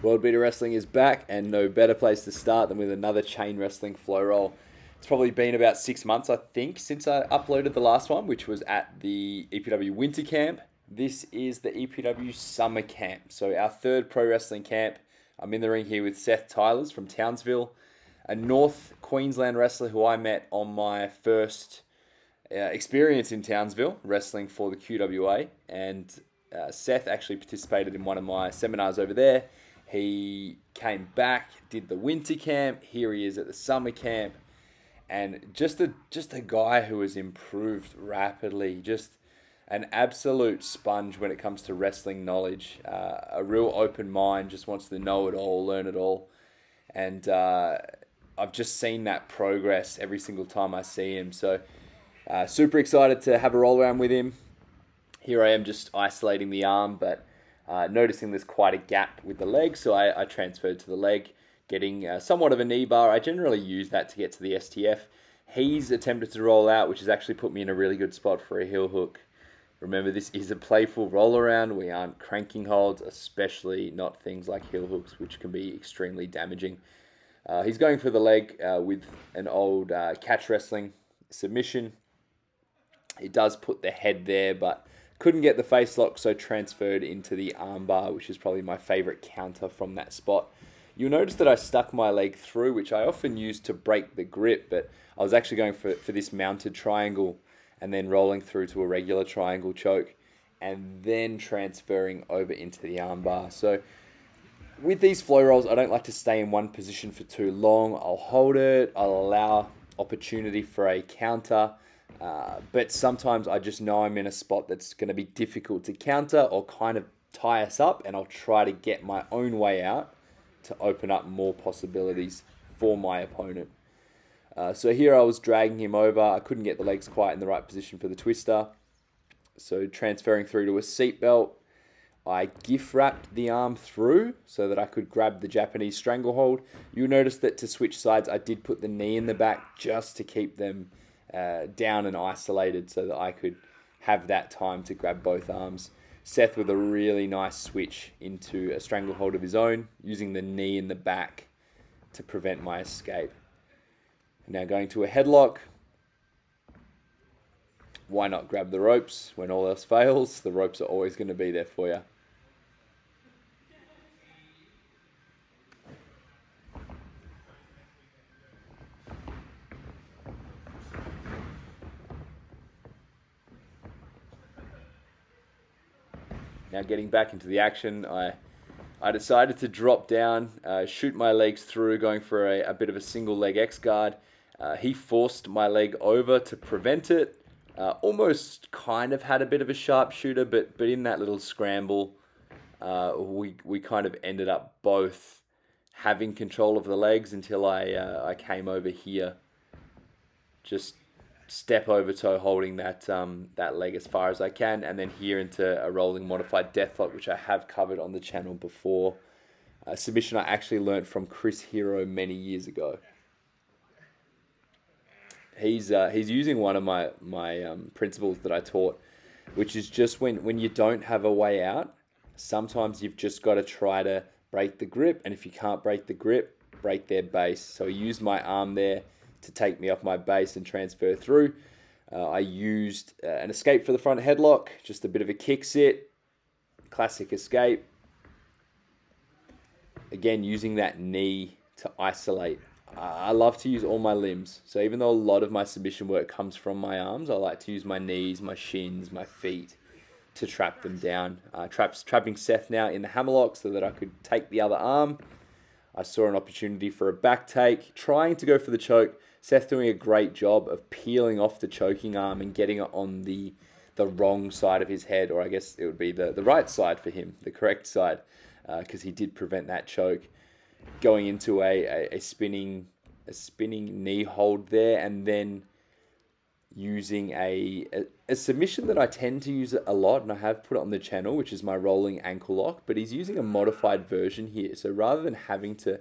World Beater Wrestling is back, and no better place to start than with another chain wrestling flow roll. It's probably been about 6 months, I think, since I uploaded the last one, which was at the EPW Winter Camp. This is the EPW Summer Camp, so our third pro wrestling camp. I'm in the ring here with Seth Tylors from Townsville, a North Queensland wrestler who I met on my first experience in Townsville, wrestling for the QWA, and Seth actually participated in one of my seminars over there. He came back, did the winter camp. Here he is at the summer camp, and just a guy who has improved rapidly. Just an absolute sponge when it comes to wrestling knowledge. A real open mind, just wants to know it all, learn it all, and I've just seen that progress every single time I see him. So super excited to have a roll around with him. Here I am just isolating the arm, but noticing there's quite a gap with the leg, so I transferred to the leg, getting somewhat of a knee bar. I generally use that to get to the STF. He's attempted to roll out, which has actually put me in a really good spot for a heel hook. Remember, this is a playful roll around. We aren't cranking holds, especially not things like heel hooks, which can be extremely damaging. He's going for the leg with an old catch wrestling submission. He does put the head there, but couldn't get the face lock, so transferred into the arm bar, which is probably my favorite counter from that spot. You'll notice that I stuck my leg through, which I often use to break the grip, but I was actually going for this mounted triangle and then rolling through to a regular triangle choke and then transferring over into the arm bar. So with these flow rolls, I don't like to stay in one position for too long. I'll hold it, I'll allow opportunity for a counter, but sometimes I just know I'm in a spot that's going to be difficult to counter or kind of tie us up, and I'll try to get my own way out to open up more possibilities for my opponent. So here I was dragging him over. I couldn't get the legs quite in the right position for the twister. So transferring through to a seatbelt, I gift wrapped the arm through so that I could grab the Japanese stranglehold. You'll notice that to switch sides, I did put the knee in the back just to keep them down and isolated so that I could have that time to grab both arms. Seth with a really nice switch into a stranglehold of his own, using the knee in the back to prevent my escape. Now going to a headlock. Why not grab the ropes when all else fails? The ropes are always going to be there for you. Now getting back into the action, I decided to drop down, shoot my legs through, going for a bit of a single leg X guard. He forced my leg over to prevent it. Almost kind of had a bit of a sharpshooter, but in that little scramble, we kind of ended up both having control of the legs until I came over here. Just step over toe holding that leg as far as I can, and then here into a rolling modified deathlock, which I have covered on the channel before. A submission I actually learnt from Chris Hero many years ago. He's using one of my principles that I taught, which is just when you don't have a way out, sometimes you've just got to try to break the grip, and if you can't break the grip, break their base. So I used my arm there to take me off my base and transfer through. I used an escape for the front headlock, just a bit of a kick sit, classic escape. Again, using that knee to isolate. I love to use all my limbs. So even though a lot of my submission work comes from my arms, I like to use my knees, my shins, my feet to trap them down. Trapping Seth now in the hammerlock so that I could take the other arm. I saw an opportunity for a back take, trying to go for the choke. Seth doing a great job of peeling off the choking arm and getting it on the wrong side of his head, or I guess it would be the right side for him, the correct side, because he did prevent that choke. Going into a spinning knee hold there, and then using a submission that I tend to use a lot, and I have put it on the channel, which is my rolling ankle lock, but he's using a modified version here. So rather than having to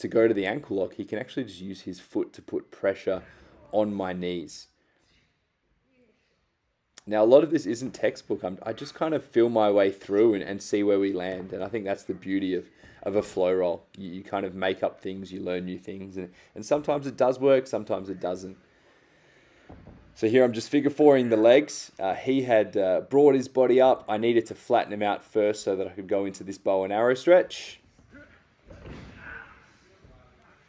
go to the ankle lock, he can actually just use his foot to put pressure on my knees. Now, a lot of this isn't textbook. I just kind of feel my way through and see where we land. And I think that's the beauty of a flow roll. You kind of make up things, you learn new things. And sometimes it does work, sometimes it doesn't. So here I'm just figure fouring the legs. He had brought his body up. I needed to flatten him out first so that I could go into this bow and arrow stretch.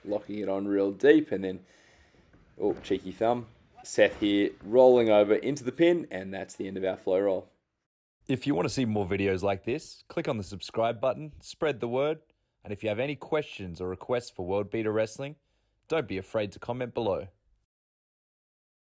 Locking it on real deep and then, oh, cheeky thumb. Seth here rolling over into the pin, and that's the end of our flow roll. If you want to see more videos like this, click on the subscribe button, spread the word, and if you have any questions or requests for World Beater Wrestling, don't be afraid to comment below.